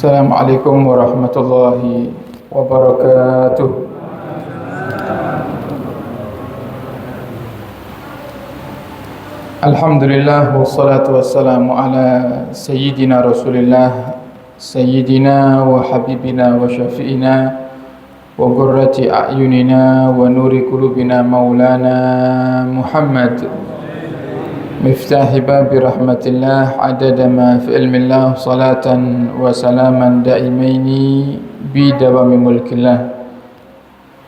Assalamualaikum warahmatullahi wabarakatuh. Alhamdulillah wassalatu wassalamu ala sayyidina Rasulillah sayyidina wa habibina wa syafi'ina wa qurrati a'yunina wa nuri qulubina maulana Muhammad miftahi babi rahmatillah adada ma fi ilmillah salatan wa salaman daimaini bi dawami mulkillah.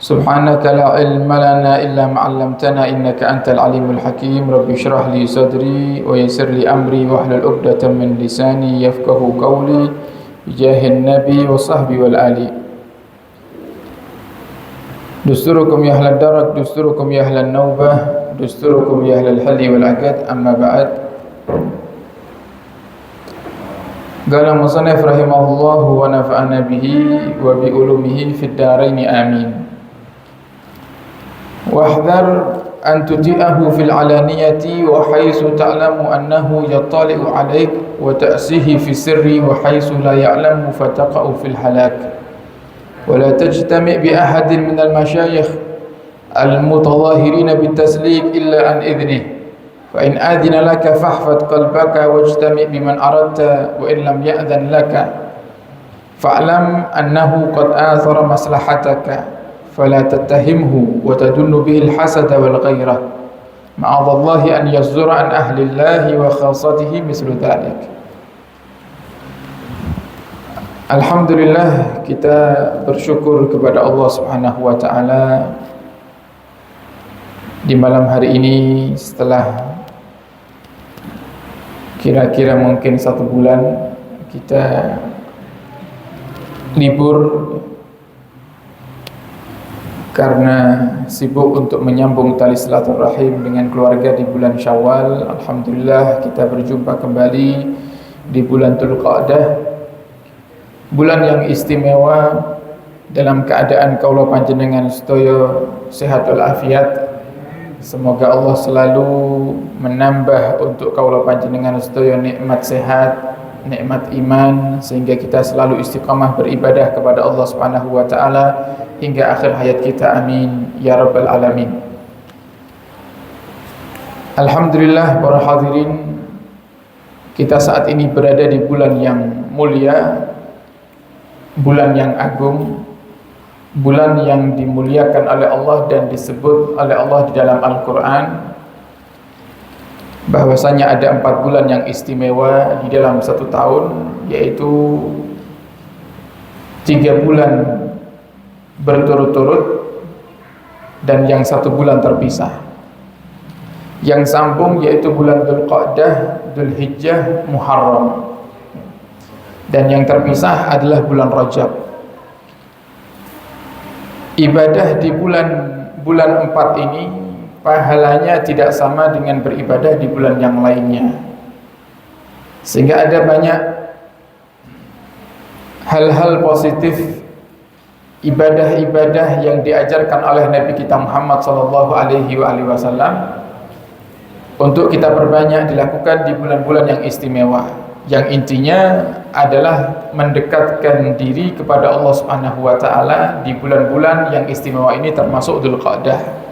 Subhanaka la ilma lana illa ma 'allamtana innaka antal alimul hakim. Rabbi shrah li sadri wa yassir li amri wahlul 'uqdatam min lisani yafqahu qawli bijahin nabi wa sahbi wal ali. Dusturukum ya ahlad darak, dusturukum ya ahlan naubah, dusturukum ya ahlal halli wal 'aqad. Amma ba'd. Qala musannif rahimahullah wa nafa'ana bihi wa bi ulumihi fid dharain amin. Wahdhar an tuti'ahu fil alaniyati wa haitsu ta'lamu annahu yattali'u 'alaik wa ta'sihi fi sirri wa haitsu la ya'lamu fataqa'u fil halak. ولا تجتمع بأحد من المشايخ المتظاهرين بالتسليك إلا عن إذنه فإن آذن لك فاحفظ قلبك واجتمع بمن أردت وإن لم يأذن لك فاعلم أنه قد آثر مصلحتك فلا تتهمه وتدن به الحسد والغيرة معاذ الله أن يصدر عن أهل الله وخاصته مثل ذلك. Alhamdulillah, kita bersyukur kepada Allah Subhanahu wa taala di malam hari ini setelah kira-kira mungkin 1 bulan kita libur karena sibuk untuk menyambung tali silaturahim dengan keluarga di bulan Syawal. Alhamdulillah kita berjumpa kembali di bulan Dzulqa'dah, bulan yang istimewa dalam keadaan kaula panjenengan sedaya sehat walafiat. Semoga Allah selalu menambah untuk kaula panjenengan sedaya nikmat sehat, nikmat iman, sehingga kita selalu istiqamah beribadah kepada Allah Subhanahu wa taala hingga akhir hayat kita. Amin ya rabbal alamin. Alhamdulillah para hadirin, kita saat ini berada di bulan yang mulia, bulan yang agung, bulan yang dimuliakan oleh Allah dan disebut oleh Allah di dalam Al-Quran bahwasanya ada 4 bulan yang istimewa di dalam 1 tahun, yaitu 3 bulan berturut-turut dan yang 1 bulan terpisah. Yang sambung yaitu bulan Dzulqa'dah, Dzulhijjah, Muharram. Dan yang terpisah adalah bulan Rajab. Ibadah di bulan 4 ini pahalanya tidak sama dengan beribadah di bulan yang lainnya. Sehingga ada banyak hal-hal positif, ibadah-ibadah yang diajarkan oleh Nabi kita Muhammad sallallahu alaihi wasallam untuk kita perbanyak dilakukan di bulan-bulan yang istimewa, yang intinya adalah mendekatkan diri kepada Allah Subhanahu wa taala di bulan-bulan yang istimewa ini, termasuk Dzulqa'dah.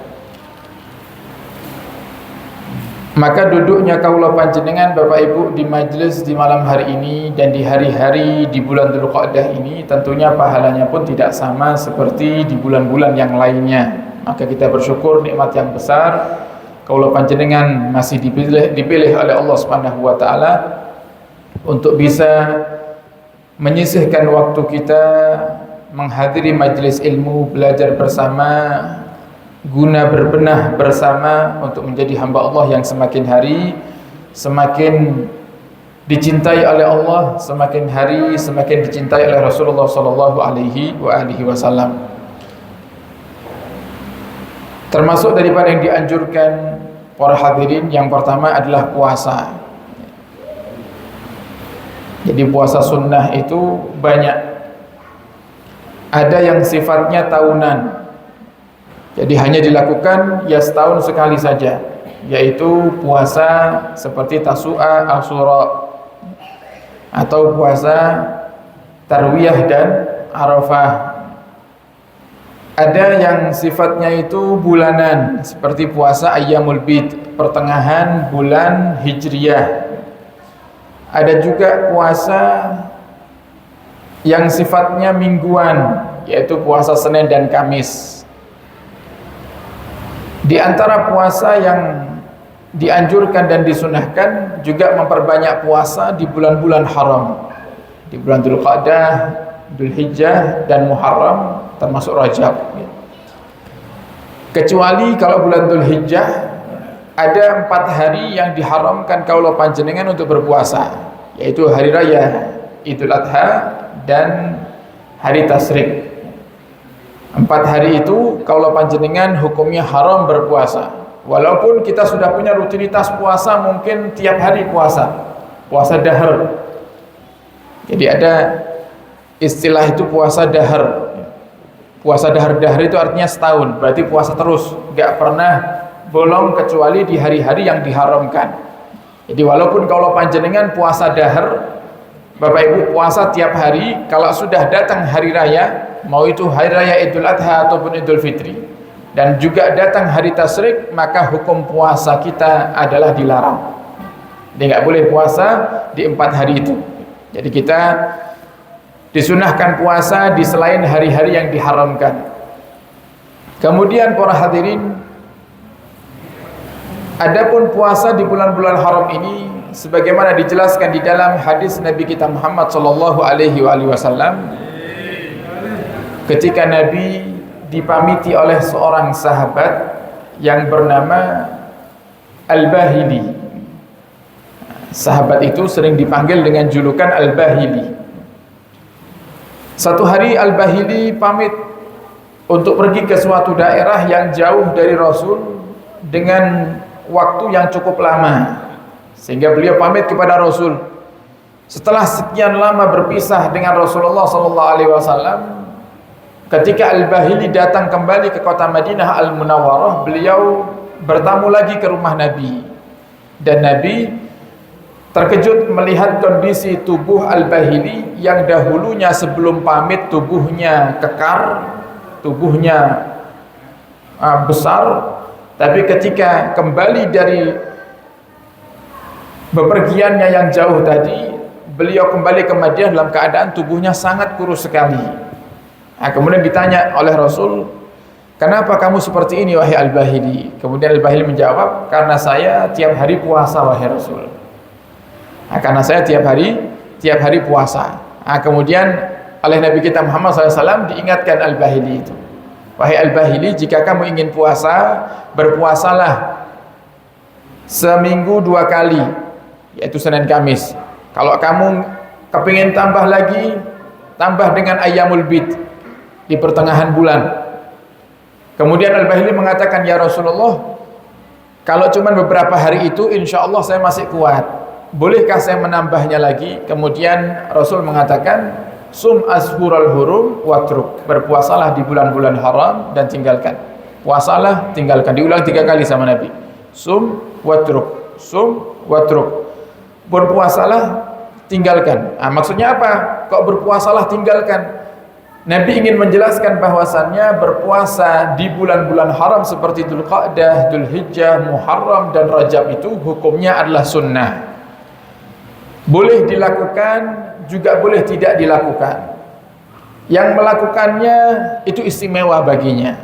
Maka duduknya kaula panjenengan Bapak Ibu di majelis di malam hari ini dan di hari-hari di bulan Dzulqa'dah ini tentunya pahalanya pun tidak sama seperti di bulan-bulan yang lainnya. Maka kita bersyukur nikmat yang besar kaula panjenengan masih dipilih oleh Allah Subhanahu wa taala untuk bisa menyisihkan waktu kita menghadiri majelis ilmu, belajar bersama, guna berbenah bersama untuk menjadi hamba Allah yang semakin hari semakin dicintai oleh Allah, semakin hari semakin dicintai oleh Rasulullah sallallahu alaihi wasallam. Termasuk daripada yang dianjurkan para hadirin, yang pertama adalah puasa. Jadi puasa sunnah itu banyak. Ada yang sifatnya tahunan, jadi hanya dilakukan ya setahun sekali saja, yaitu puasa seperti Tasu'a, Asyura, atau puasa Tarwiyah dan Arafah. Ada yang sifatnya itu bulanan seperti puasa Ayyamul Bid, pertengahan bulan Hijriyah. Ada juga puasa yang sifatnya mingguan, yaitu puasa Senin dan Kamis. Di antara puasa yang dianjurkan dan disunahkan juga memperbanyak puasa di bulan-bulan haram, di bulan Dzulqa'dah, Dzulhijjah dan Muharram, termasuk Rajab. Kecuali kalau bulan Dzulhijjah ada 4 hari yang diharamkan kaula panjenengan untuk berpuasa, yaitu hari raya Idul Adha dan hari Tasyrik. 4 hari itu kaula panjenengan hukumnya haram berpuasa. Walaupun kita sudah punya rutinitas puasa, mungkin tiap hari puasa dahar. Jadi ada istilah itu puasa dahar. Puasa dahar itu artinya setahun, berarti puasa terus, gak pernah bolong kecuali di hari-hari yang diharamkan. Jadi walaupun kalau panjenengan puasa dahar, Bapak Ibu puasa tiap hari, kalau sudah datang hari raya, mau itu hari raya Idul Adha ataupun Idul Fitri, dan juga datang hari Tasyrik, maka hukum puasa kita adalah dilarang. Dia nggak boleh puasa di 4 hari itu. Jadi kita disunahkan puasa di selain hari-hari yang diharamkan. Kemudian para hadirin, adapun puasa di bulan-bulan haram ini sebagaimana dijelaskan di dalam hadis Nabi kita Muhammad sallallahu alaihi wasallam, ketika Nabi dipamiti oleh seorang sahabat yang bernama Al-Bahili. Sahabat itu sering dipanggil dengan julukan Al-Bahili. Satu hari Al-Bahili pamit untuk pergi ke suatu daerah yang jauh dari Rasul dengan waktu yang cukup lama, sehingga beliau pamit kepada Rasul. Setelah sekian lama berpisah dengan Rasulullah SAW, ketika Al-Bahili datang kembali ke kota Madinah Al-Munawwarah, beliau bertamu lagi ke rumah Nabi, dan Nabi terkejut melihat kondisi tubuh Al-Bahili yang dahulunya sebelum pamit tubuhnya kekar, tubuhnya besar, tapi ketika kembali dari bepergiannya yang jauh tadi, beliau kembali ke Madinah dalam keadaan tubuhnya sangat kurus sekali. Nah, kemudian ditanya oleh Rasul, kenapa kamu seperti ini wahai Al-Bahili? Kemudian Al-Bahili menjawab, karena saya tiap hari puasa wahai Rasul. Nah, karena saya tiap hari puasa. Nah, kemudian oleh Nabi kita Muhammad SAW diingatkan Al-Bahili itu, wahai Al-Bahili, jika kamu ingin puasa, berpuasalah seminggu 2 kali, yaitu Senin Kamis. Kalau kamu kepingin tambah lagi, tambah dengan Ayyamul Bid di pertengahan bulan. Kemudian Al-Bahili mengatakan, ya Rasulullah, kalau cuma beberapa hari itu insya Allah saya masih kuat, bolehkah saya menambahnya lagi? Kemudian Rasul mengatakan, sum ashurul hurum watruk, berpuasalah di bulan-bulan haram dan tinggalkan. Puasalah, tinggalkan. Diulang 3 kali sama Nabi. Sum watruk, sum watruk. Berpuasalah, tinggalkan. Nah, maksudnya apa? Kok berpuasalah, tinggalkan? Nabi ingin menjelaskan bahwasannya berpuasa di bulan-bulan haram seperti Dzulqa'dah, Dzulhijjah, Muharram dan Rajab itu hukumnya adalah sunnah. Boleh dilakukan, juga boleh tidak dilakukan. Yang melakukannya itu istimewa baginya.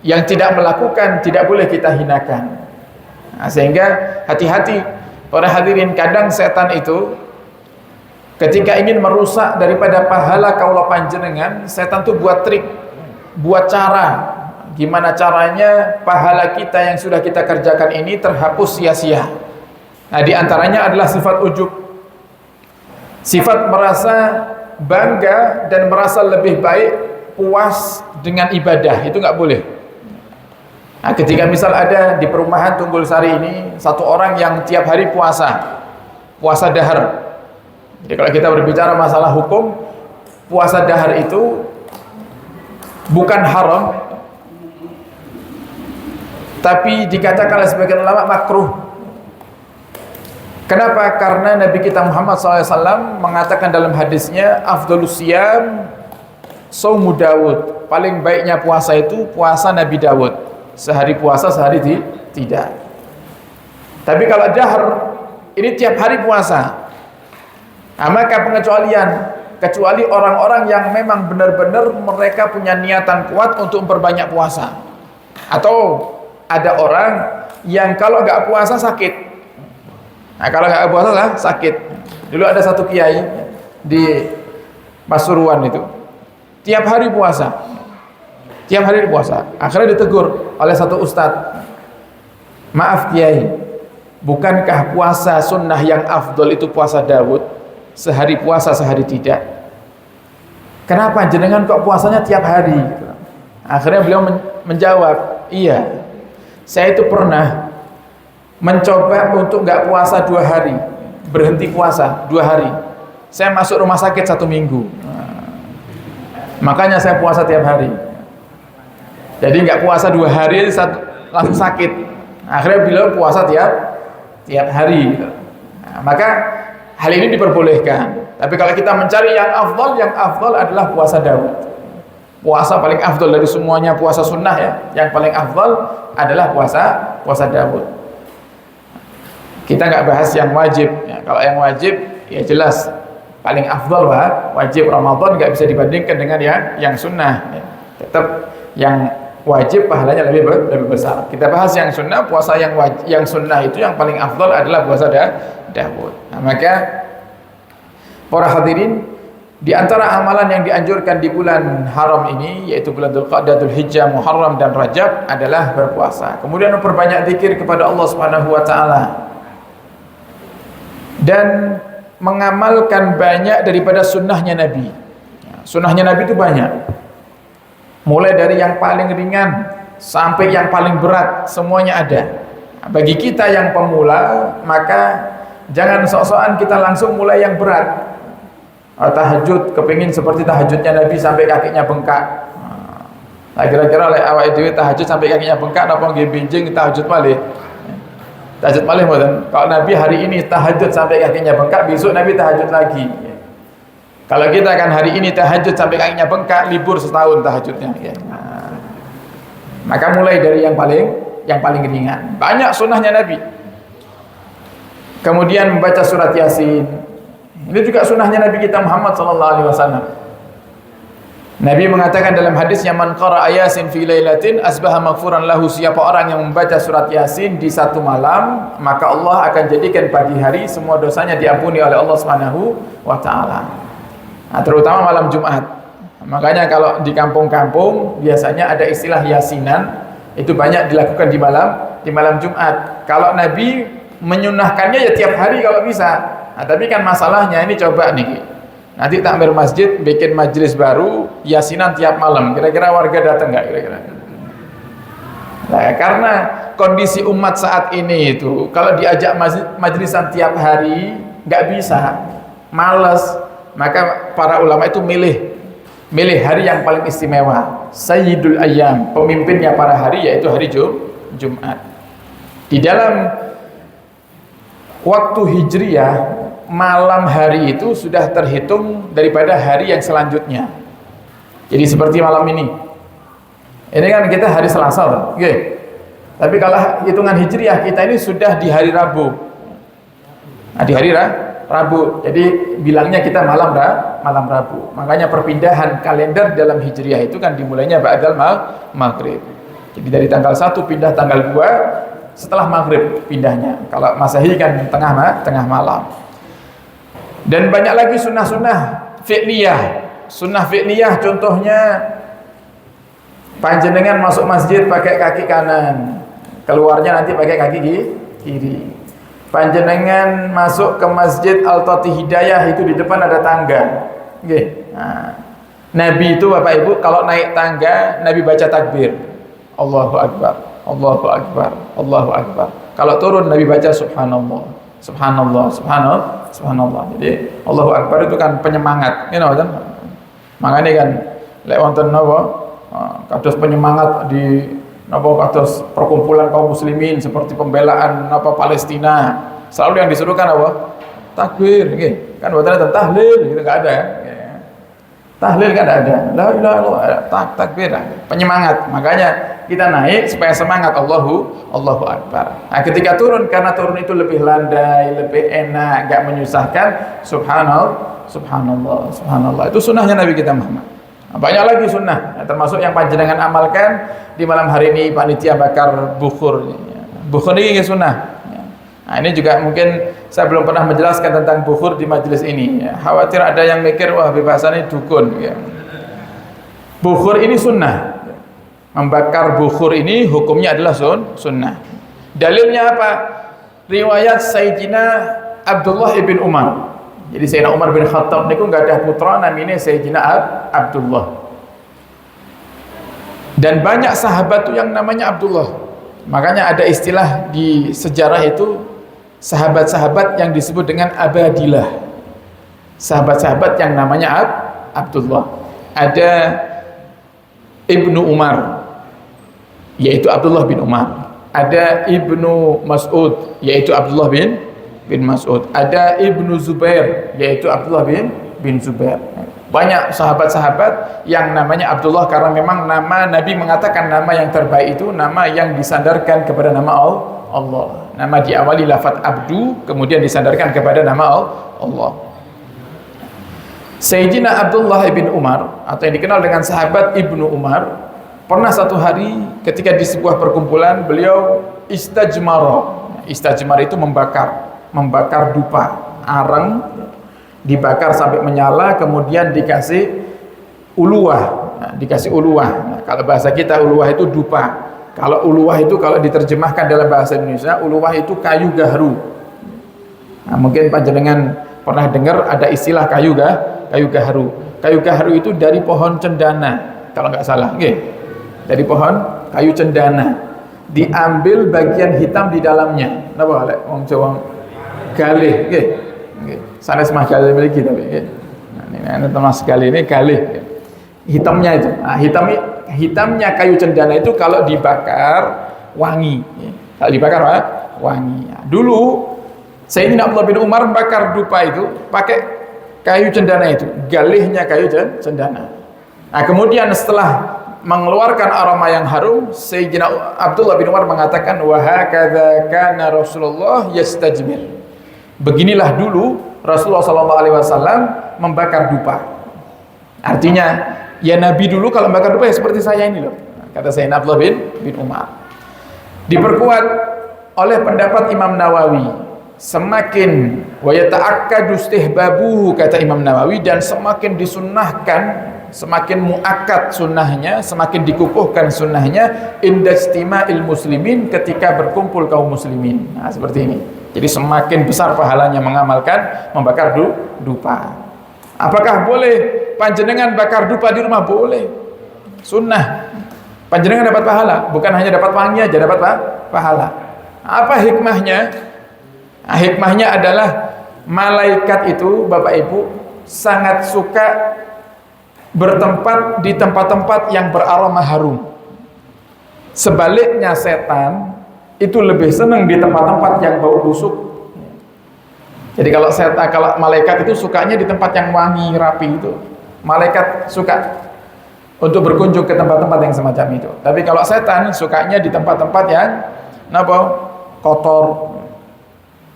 Yang tidak melakukan tidak boleh kita hinakan. Nah, sehingga hati-hati para hadirin, kadang setan itu ketika ingin merusak daripada pahala kaula panjenengan, setan tuh buat trik, buat cara, gimana caranya pahala kita yang sudah kita kerjakan ini terhapus sia-sia. Nah, diantaranya adalah sifat ujub, sifat merasa bangga dan merasa lebih baik, puas dengan ibadah, itu nggak boleh. Nah, ketika misal ada di perumahan Tunggul Sari ini satu orang yang tiap hari puasa dahar. Jadi kalau kita berbicara masalah hukum, puasa dahar itu bukan haram, tapi dikatakan oleh sebagian ulama makruh. Kenapa? Karena Nabi kita Muhammad SAW mengatakan dalam hadisnya, afdhalus siyam saumu Dawud. Paling baiknya puasa itu puasa Nabi Dawud. Sehari puasa, sehari tidak. Tapi kalau jahr, ini tiap hari puasa. Nah, maka pengecualian, kecuali orang-orang yang memang benar-benar mereka punya niatan kuat untuk memperbanyak puasa. Atau ada orang yang kalau nggak puasa sakit. Nah, kalau nggak puasa lah sakit. Dulu ada satu kiai di Pasuruan itu, tiap hari puasa, tiap hari puasa. Akhirnya ditegur oleh satu ustadz, maaf kiai, bukankah puasa sunnah yang afdol itu puasa Dawud, sehari puasa sehari tidak? Kenapa jenengan kok puasanya tiap hari? Akhirnya beliau menjawab, iya, saya itu pernah mencoba untuk nggak puasa 2 hari, berhenti puasa 2 hari. Saya masuk rumah sakit 1 minggu. Makanya saya puasa tiap hari. Jadi nggak puasa 2 hari langsung sakit. Akhirnya beliau puasa tiap hari. Maka hal ini diperbolehkan. Tapi kalau kita mencari yang afdal adalah puasa Daud. Puasa paling afdal dari semuanya puasa sunnah ya. Yang paling afdal adalah puasa Daud. Kita nggak bahas yang wajib ya. Kalau yang wajib ya jelas paling afdal wajib Ramadan, nggak bisa dibandingkan dengan yang sunnah ya. Tetap yang wajib pahalanya lebih besar. Kita bahas yang sunnah, puasa yang sunnah itu yang paling afdal adalah puasa Daud. Nah, maka para hadirin, di antara amalan yang dianjurkan di bulan haram ini, yaitu bulan Dzulqa'dah, Dzulhijjah, Muharram dan Rajab, adalah berpuasa. Kemudian memperbanyak zikir kepada Allah Subhanahu wa taala. Dan mengamalkan banyak daripada sunnahnya Nabi. Sunnahnya Nabi itu banyak, mulai dari yang paling ringan sampai yang paling berat, semuanya ada. Bagi kita yang pemula, maka jangan sok-sokan kita langsung mulai yang berat. Tahajud, kepingin seperti tahajudnya Nabi sampai kakinya bengkak. Nah, kira-kira oleh awak dewe tahajud sampai kakinya bengkak, napa nggih benjing tahajud malih? Tahajud malih mboten. Kalau Nabi hari ini tahajud sampai kakinya bengkak, besok Nabi tahajud lagi. Kalau kita kan hari ini tahajud sampai kakinya bengkak, libur setahun tahajudnya. Nah, maka mulai dari yang paling ringan. Banyak sunnahnya Nabi. Kemudian membaca surat Yasin. Ini juga sunnahnya Nabi kita Muhammad SAW. Nabi mengatakan dalam hadisnya, man qara'a Yasin fi lailatin asbaha maghfuran lahu. Siapa orang yang membaca surat Yasin di satu malam, maka Allah akan jadikan pagi hari semua dosanya diampuni oleh Allah Subhanahu wa taala. Nah, terutama malam Jumat. Makanya kalau di kampung-kampung biasanya ada istilah yasinan, itu banyak dilakukan di malam Jumat. Kalau Nabi menyunahkannya ya tiap hari kalau bisa. Nah, tapi kan masalahnya ini, coba nih, nanti takmir masjid bikin majelis baru yasinan tiap malam, kira-kira warga datang nggak kira-kira? Nah, karena kondisi umat saat ini itu kalau diajak majelisan tiap hari nggak bisa, males. Maka para ulama itu milih hari yang paling istimewa, Sayyidul Ayyam, pemimpinnya para hari, yaitu hari Jumat. Di dalam waktu Hijriyah, malam hari itu sudah terhitung daripada hari yang selanjutnya. Jadi seperti malam ini kan kita hari Selasa, oke. Tapi kalau hitungan Hijriyah kita ini sudah di hari Rabu. Nah, di hari Rabu, jadi bilangnya kita malam Rabu. Makanya perpindahan kalender dalam Hijriyah itu kan dimulainya ba'dal maghrib. Jadi dari tanggal 1 pindah tanggal 2 setelah maghrib pindahnya. Kalau Masehi kan tengah malam. Dan banyak lagi sunnah-sunnah fi'liyah. Sunnah fi'liyah contohnya, panjenengan masuk masjid pakai kaki kanan, keluarnya nanti pakai kaki kiri. Panjenengan masuk ke masjid Al-Tati Hidayah, itu di depan ada tangga. Nah, Nabi itu Bapak Ibu kalau naik tangga, Nabi baca takbir, Allahu Akbar, Allahu Akbar, Allahu Akbar. Kalau turun Nabi baca Subhanallah, Subhanallah, Subhanallah. Jadi Allahu Akbar itu kan penyemangat. Ini kan? Makanya kan lek wonten napa kados penyemangat di napa kados perkumpulan kaum muslimin seperti pembelaan Palestina. Selalu yang disuruhkan apa? Takbir, okay. Kan buatan ada tahlil, gitu nggak ada. Okay. Tahlil kan ada, la ilaha illallah, takbir, penyemangat. Makanya kita naik supaya semangat Allahu Akbar. Nah, ketika turun, karena turun itu lebih landai, lebih enak, nggak menyusahkan. Subhanallah. Itu sunnahnya Nabi kita Muhammad. Nah, banyak lagi sunnah, termasuk yang panjenengan amalkan di malam hari ini panitia bakar bukhur. Bukhur ini sunnah. Nah, ini juga mungkin saya belum pernah menjelaskan tentang bukhur di majelis ini. Ya, khawatir ada yang mikir wah bebasannya dukun. Ya. Bukhur ini sunnah. Membakar bukhur ini hukumnya adalah sunnah. Dalilnya apa? Riwayat Sayyidina Abdullah ibn Umar. Jadi Sayyidina Umar bin Khattab niku enggak ada putra namanya Sayyidina Abdullah. Dan banyak sahabat tuh yang namanya Abdullah. Makanya ada istilah di sejarah itu sahabat-sahabat yang disebut dengan abadilah. Sahabat-sahabat yang namanya Abdullah. Ada Ibnu Umar, yaitu Abdullah bin Umar. Ada Ibnu Mas'ud, yaitu Abdullah bin Mas'ud. Ada Ibnu Zubair, yaitu Abdullah bin Zubair. Banyak sahabat-sahabat yang namanya Abdullah karena memang nama Nabi mengatakan nama yang terbaik itu nama yang disandarkan kepada nama Allah. Nama diawali lafaz abdu kemudian disandarkan kepada nama Allah. Sayyidina Abdullah bin Umar atau yang dikenal dengan sahabat Ibnu Umar pernah satu hari ketika di sebuah perkumpulan beliau istajmar itu membakar dupa, arang dibakar sampai menyala kemudian dikasih uluwah. Nah, kalau bahasa kita uluwah itu dupa. Kalau uluwah itu kalau diterjemahkan dalam bahasa Indonesia uluwah itu kayu gahru. Nah, mungkin panjenengan pernah dengar ada istilah kayu gahru. Kayu gahru itu dari pohon cendana kalau nggak salah, dari pohon kayu cendana diambil bagian hitam di dalamnya. Napa lek wong Jawa galih, sanes mah galih miliki tapi nah, ini termasuk galih ini galih. Hitamnya itu. Nah, hitamnya kayu cendana itu kalau dibakar wangi. Kalau dibakar wangi. Nah, dulu Sayyidina Abdullah bin Umar bakar dupa itu pakai kayu cendana itu, galihnya kayu cendana. Nah, kemudian setelah mengeluarkan aroma yang harum, Sayyidina Abdullah bin Umar mengatakan wa hakadza kana Rasulullah yastajmir. Beginilah dulu Rasulullah SAW membakar dupa. Artinya, ya Nabi dulu kalau membakar dupa ya seperti saya ini loh. Kata Sayyidina Abdullah bin Umar. Diperkuat oleh pendapat Imam Nawawi. Semakin wa yata'akkadu istihbabuhu kata Imam Nawawi dan semakin disunnahkan, semakin muakkad sunnahnya, semakin dikukuhkan sunnahnya indastima'il muslimin ketika berkumpul kaum muslimin. Nah, seperti ini. Jadi semakin besar pahalanya mengamalkan membakar dupa. Apakah boleh panjenengan bakar dupa di rumah? Boleh. Sunnah. Panjenengan dapat pahala, bukan hanya dapat wangi aja, dapat pahala. Apa hikmahnya? Nah, hikmahnya adalah malaikat itu Bapak Ibu sangat suka bertempat di tempat-tempat yang beraroma harum. Sebaliknya setan itu lebih senang di tempat-tempat yang bau busuk. Jadi kalau malaikat itu sukanya di tempat yang wangi, rapi itu. Malaikat suka untuk berkunjung ke tempat-tempat yang semacam itu. Tapi kalau setan sukanya di tempat-tempat yang kotor.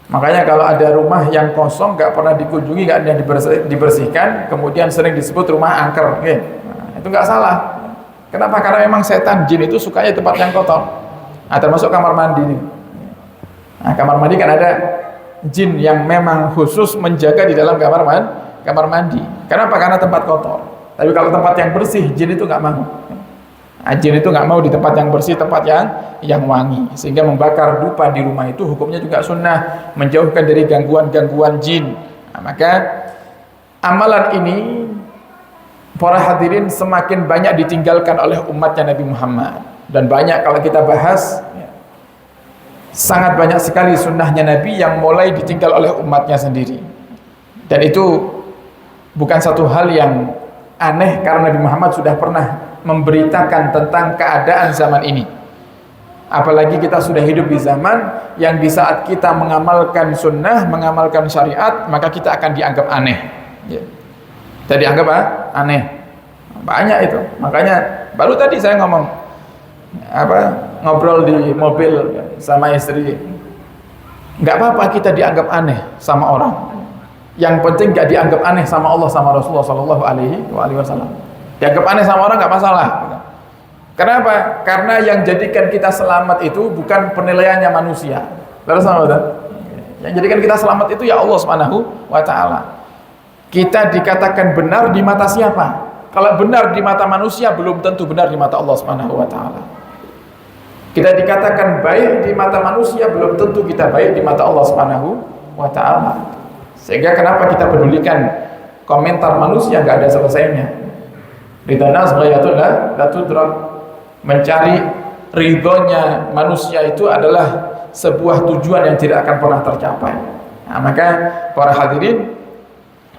Makanya kalau ada rumah yang kosong gak pernah dikunjungi, gak ada yang dibersihkan, kemudian sering disebut rumah angker. Nah, itu gak salah. Kenapa? Karena memang setan, jin itu sukanya tempat yang kotor. Nah, termasuk kamar mandi ini. Nah, kamar mandi kan ada jin yang memang khusus menjaga di dalam kamar mandi. Kenapa? Karena tempat kotor. Tapi kalau tempat yang bersih, jin itu nggak mau. Nah, jin itu nggak mau di tempat yang bersih, tempat yang wangi. Sehingga membakar dupa di rumah itu hukumnya juga sunnah, menjauhkan dari gangguan-gangguan jin. Nah, maka amalan ini para hadirin semakin banyak ditinggalkan oleh umatnya Nabi Muhammad. Dan banyak kalau kita bahas sangat banyak sekali sunnahnya Nabi yang mulai ditinggal oleh umatnya sendiri. Dan itu bukan satu hal yang aneh karena Nabi Muhammad sudah pernah memberitakan tentang keadaan zaman ini. Apalagi kita sudah hidup di zaman yang di saat kita mengamalkan sunnah, mengamalkan syariat, maka kita akan dianggap aneh. Ya. Kita dianggap aneh. Banyak itu. Makanya baru tadi saya ngobrol di mobil sama istri. Nggak apa-apa kita dianggap aneh sama orang. Yang penting nggak dianggap aneh sama Allah sama Rasulullah Shallallahu Alaihi Wasallam. Dianggap aneh sama orang nggak masalah. Kenapa? Karena yang jadikan kita selamat itu bukan penilaiannya manusia. Yang jadikan kita selamat itu ya Allah Subhanahu wa Ta'ala. Kita dikatakan benar di mata siapa? Kalau benar di mata manusia belum tentu benar di mata Allah Subhanahu wa Ta'ala. Kita dikatakan baik di mata manusia belum tentu kita baik di mata Allah Subhanahu wa Ta'ala. Sehingga kenapa kita pedulikan komentar manusia nggak ada selesainya. Ridana ghayatun la tudrak. Mencari ridhonya manusia itu adalah sebuah tujuan yang tidak akan pernah tercapai. Nah, maka para hadirin,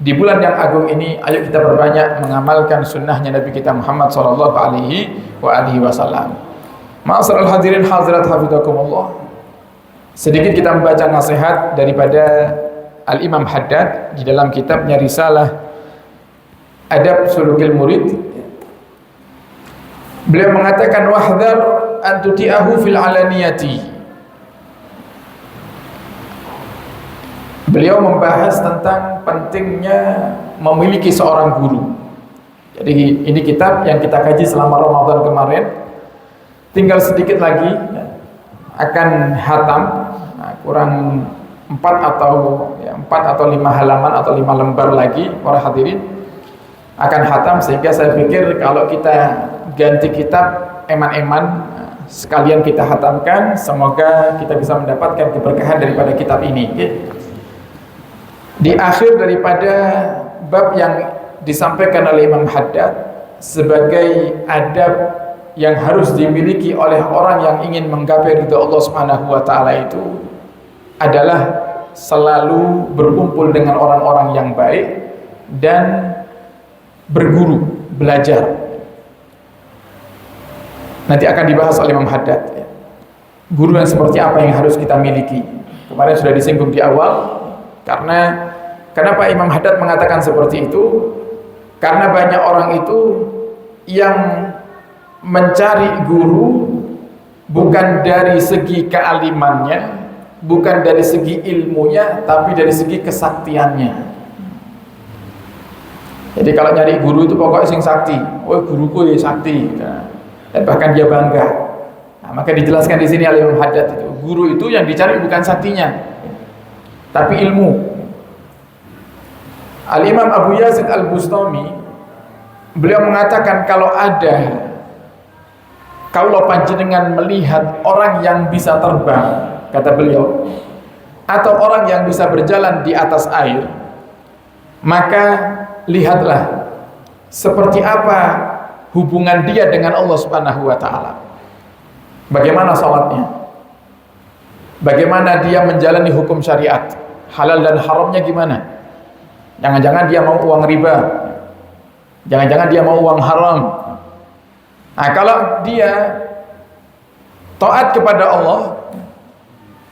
di bulan yang agung ini ayo kita berbanyak mengamalkan sunnahnya Nabi kita Muhammad sallallahu alaihi wasallam. Ma'asyiral hadirin hadirat hafizakumullah. Sedikit kita membaca nasihat daripada Al-Imam Haddad di dalam kitabnya Risalah Adab Sulukil Murid. Beliau mengatakan wahdhar an tuti'ahu fil alaniyati. Beliau membahas tentang pentingnya memiliki seorang guru. Jadi ini kitab yang kita kaji selama Ramadan kemarin. Tinggal sedikit lagi akan hatam, kurang 4 atau 5 halaman atau 5 lembar lagi para hadirin akan hatam, sehingga saya pikir kalau kita ganti kitab eman-eman sekalian kita hatamkan, semoga kita bisa mendapatkan keberkahan daripada kitab ini. Di akhir daripada bab yang disampaikan oleh Imam Haddad sebagai adab yang harus dimiliki oleh orang yang ingin menggapai ridha Allah Subhanahu wa Ta'ala itu adalah selalu berkumpul dengan orang-orang yang baik dan berguru, belajar. Nanti akan dibahas oleh Imam Haddad. Guru yang seperti apa yang harus kita miliki. Kemarin sudah disinggung di awal. Karena kenapa Imam Haddad mengatakan seperti itu? Karena banyak orang itu yang mencari guru bukan dari segi kealimannya, bukan dari segi ilmunya, tapi dari segi kesaktiannya. Jadi kalau nyari guru itu pokoknya sing sakti. Oh, guruku ya sakti. Dan bahkan dia bangga. Nah, maka dijelaskan di sini oleh Imam Haddad itu, guru itu yang dicari bukan saktinya, tapi ilmu. Al-Imam Abu Yazid Al-Bustami beliau mengatakan kalau panjenengan melihat orang yang bisa terbang, kata beliau, atau orang yang bisa berjalan di atas air, maka lihatlah seperti apa hubungan dia dengan Allah Subhanahu wa Ta'ala. Bagaimana salatnya, bagaimana dia menjalani hukum syariat, halal dan haramnya gimana. Jangan-jangan dia mau uang riba, jangan-jangan dia mau uang haram. Nah, kalau dia taat kepada Allah,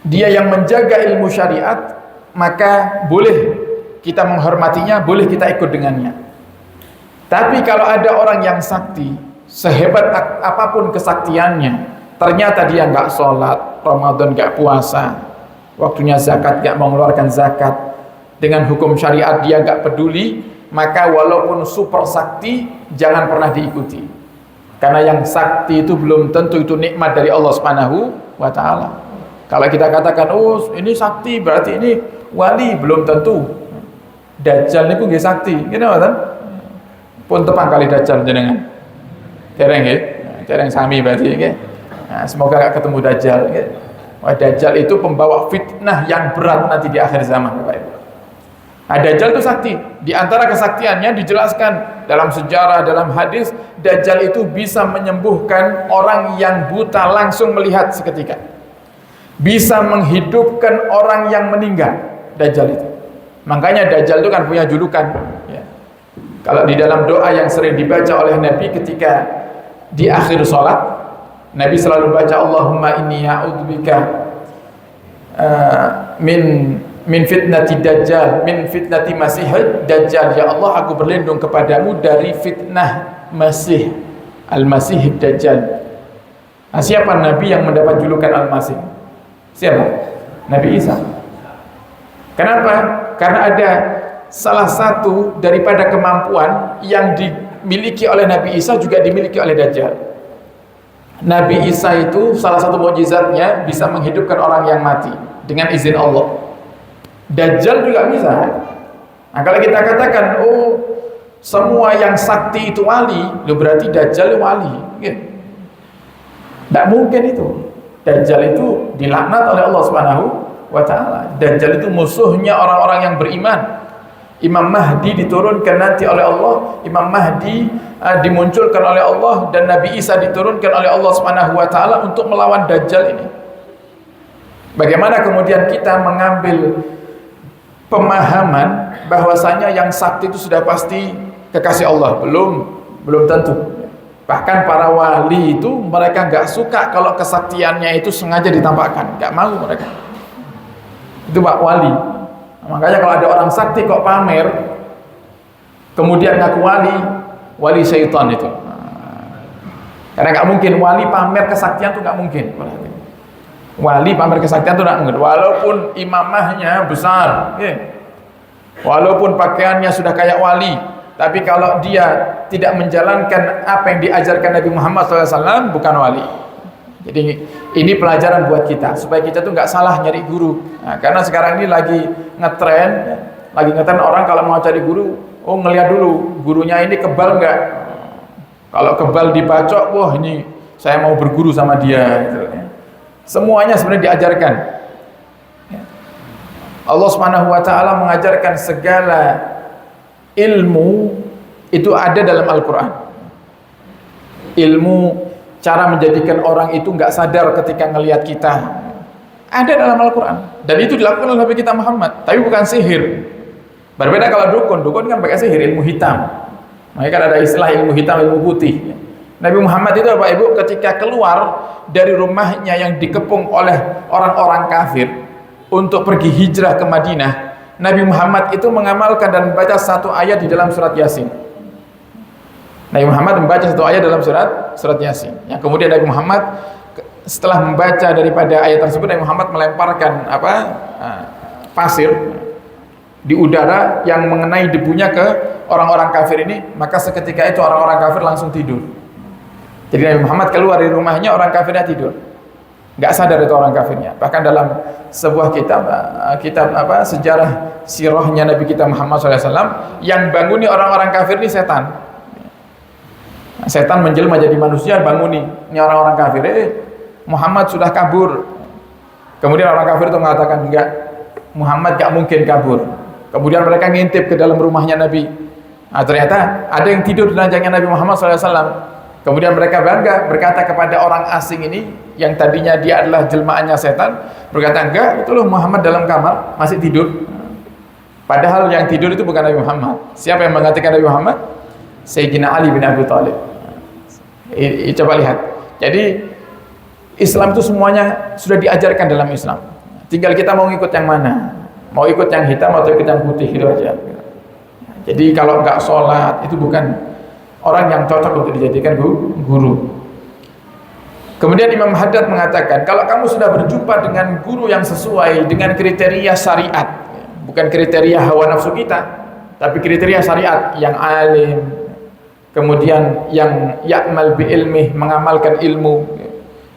dia yang menjaga ilmu syariat, maka boleh kita menghormatinya, boleh kita ikut dengannya. Tapi kalau ada orang yang sakti, sehebat apapun kesaktiannya, ternyata dia nggak sholat, Ramadan nggak puasa, waktunya zakat nggak mengeluarkan zakat, dengan hukum syariat dia nggak peduli, maka walaupun super sakti, jangan pernah diikuti. Karena yang sakti itu belum tentu itu nikmat dari Allah Subhanahu wa Ta'ala. Kalau kita katakan, oh ini sakti berarti ini wali, belum tentu. Dajjal itu nggih sakti, kenapa kan? Pun tepang kali Dajjal jenengan. Dereng nggih, dereng sami berarti nggih. Nah, semoga gak ketemu Dajjal nggih. Wah, Dajjal itu pembawa fitnah yang berat nanti di akhir zaman, Bapak Ibu. Nah, Dajjal itu sakti. Di antara kesaktiannya dijelaskan dalam sejarah, dalam hadis, Dajjal itu bisa menyembuhkan orang yang buta langsung melihat seketika. Bisa menghidupkan orang yang meninggal, Dajjal itu. Makanya Dajjal itu kan punya julukan, ya. Kalau di dalam doa yang sering dibaca oleh Nabi ketika di akhir sholat, Nabi selalu baca Allahumma inni a'udzubika min fitnati dajjal, min fitnati masihid dajjal. Ya Allah, aku berlindung kepadamu dari fitnah Masih Al-Masihid Dajjal. Nah, siapa Nabi yang mendapat julukan Al-Masih? Siapa? Nabi Isa. Kenapa? Karena ada salah satu daripada kemampuan yang dimiliki oleh Nabi Isa juga dimiliki oleh Dajjal. Nabi Isa itu salah satu mukjizatnya bisa menghidupkan orang yang mati dengan izin Allah. Dajjal juga bisa. Nah, kalau kita katakan, oh, semua yang sakti itu wali, berarti Dajjal wali. Tidak mungkin itu. Dajjal itu dilaknat oleh Allah Subhanahu wa ta'ala. Dajjal itu musuhnya orang-orang yang beriman. Imam Mahdi diturunkan nanti oleh Allah. Imam Mahdi dimunculkan oleh Allah, dan Nabi Isa diturunkan oleh Allah Subhanahu wa ta'ala untuk melawan Dajjal ini. Bagaimana kemudian kita mengambil pemahaman bahwasanya yang sakti itu sudah pasti kekasih Allah? Belum tentu. Bahkan para wali itu mereka nggak suka kalau kesaktiannya itu sengaja ditampakkan, nggak mau mereka. Itu Pak wali. Makanya kalau ada orang sakti kok pamer, kemudian ngaku wali syaitan itu. Karena nggak mungkin wali pamer kesaktian itu, nggak mungkin. Wali pamer kesaktian itu nggak mungkin. Walaupun imamahnya besar, walaupun pakaiannya sudah kayak wali, tapi kalau dia tidak menjalankan apa yang diajarkan Nabi Muhammad SAW, bukan wali. Jadi ini pelajaran buat kita, supaya kita tuh nggak salah nyari guru. Nah, karena sekarang ini lagi ngetren orang kalau mau cari guru, oh ngelihat dulu gurunya ini kebal nggak. Kalau kebal dibacok, wah ini saya mau berguru sama dia. Gitu. Semuanya sebenarnya diajarkan. Allah Subhanahu wa ta'ala mengajarkan segala ilmu itu ada dalam Al-Quran. Ilmu cara menjadikan orang itu nggak sadar ketika ngelihat kita ada dalam Al-Quran, dan itu dilakukan oleh Nabi kita Muhammad, tapi bukan sihir. Berbeda kalau dukun kan pakai sihir, ilmu hitam. Makanya kan ada istilah ilmu hitam, ilmu putih. Nabi Muhammad itu Bapak Ibu ketika keluar dari rumahnya yang dikepung oleh orang-orang kafir untuk pergi hijrah ke Madinah, Nabi Muhammad itu mengamalkan dan membaca satu ayat di dalam surat Yasin. Nabi Muhammad membaca satu ayat dalam surat Yasin. Yang kemudian Nabi Muhammad setelah membaca daripada ayat tersebut, Nabi Muhammad melemparkan pasir di udara yang mengenai debunya ke orang-orang kafir ini, maka seketika itu orang-orang kafir langsung tidur. Jadi Nabi Muhammad keluar dari rumahnya, orang kafirnya tidur. Nggak sadar itu orang kafirnya. Bahkan dalam sebuah kitab sejarah sirahnya Nabi kita Muhammad SAW, yang banguni orang-orang kafir ini setan. Setan menjelma jadi manusia, banguni ini orang-orang kafir. Muhammad sudah kabur. Kemudian orang kafir itu mengatakan, enggak, Muhammad gak mungkin kabur. Kemudian mereka ngintip ke dalam rumahnya Nabi. Nah, ternyata ada yang tidur di ranjangnya Nabi Muhammad SAW. Kemudian mereka bangga berkata kepada orang asing ini, yang tadinya dia adalah jelmaannya setan, berkata, enggak, itu loh Muhammad dalam kamar masih tidur. Padahal yang tidur itu bukan Nabi Muhammad. Siapa yang menggantikan Nabi Muhammad? Sayyidina Ali bin Abi Thalib. Coba lihat. Jadi Islam itu semuanya sudah diajarkan dalam Islam. Tinggal kita mau ikut yang mana. Mau ikut yang hitam atau ikut yang putih, itu aja. Jadi kalau enggak sholat, itu bukan orang yang cocok untuk dijadikan guru. Kemudian Imam Haddad mengatakan, kalau kamu sudah berjumpa dengan guru yang sesuai dengan kriteria syariat, bukan kriteria hawa nafsu kita, tapi kriteria syariat, yang alim, kemudian yang ya'mal bi ilmih, mengamalkan ilmu,